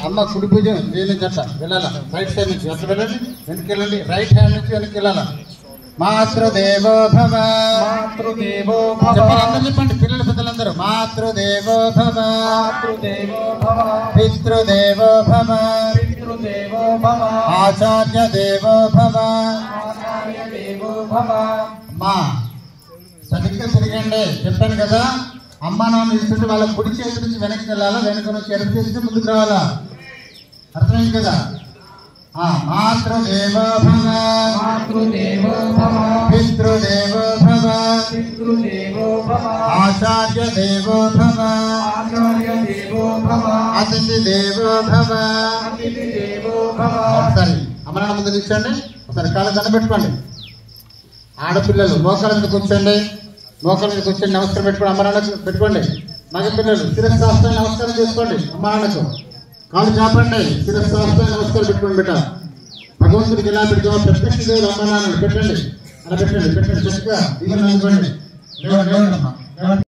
అమ్మ కుడి భుజం దీని జట్ట వెళ్ళాలా, రైట్ సైడ్ నుంచి అట్లా వెళ్ళండి, వెనక్కి వెళ్ళండి, రైట్ హ్యాండ్ నుంచి వెనక్కి వెళ్ళాలా. మాతృదేవో భవ, మాతృదేవో భవ, అందరూ చెప్పండి పిల్లలు పెద్దలందరూ. మాతృదేవో భవ, మాతృదేవో భవ, పితృదేవో భవ, పితృదేవో భవ, ఆచార్య దేవో భవ. ఆచార్య దేవో భవ. అమ్మా సరిగ్గా తిరగండి, చెప్పాను కదా. అమ్మ నాన్న ఇస్తుంటే వాళ్ళ కుడి చేతి నుంచి వెనక్కి వెళ్ళాలా, వెనక నుంచి ఎడమ చేతి ముందుకు రావాలా, అర్థమైంది కదా. మాతృదేవో భవ, మాతృదేవో భవ, పితృదేవో భవ, పితృదేవో భవ, ఆచార్య దేవో భవ, ఆచార్య దేవో భవ, అతిథి దేవో భవ. అతిథి దేవో భవ. ఒకసారి అమ్మ నాన్న ముందు కూర్చోండి, ఒకసారి కాళ్ళు దండపెట్టుకోండి. ఆడపిల్లలు మోకాళ్ళ మీద కూర్చోండి, మోకాళ్ళ మీద కూర్చొని నమస్కారం పెట్టుకోండి, అమ్మ నాన్నకు పెట్టుకోండి. మగపిల్లలు శిరస్సాస్త్రం నమస్కారం చేసుకోండి, అమ్మ నాన్నకు కాళ్ళు చాపండి, శిరస్సాస్త్రం నమస్కారం పెట్టుకోండి. బిడ్డ భగవంతుడికి ఎలా పెడతామో ప్రత్యక్ష దేవుడు అమ్మ నాన్నలు పెట్టండి, అలా పెట్టండి, పెట్టండి చక్కగా ఇవన్నీ అనుకోండి.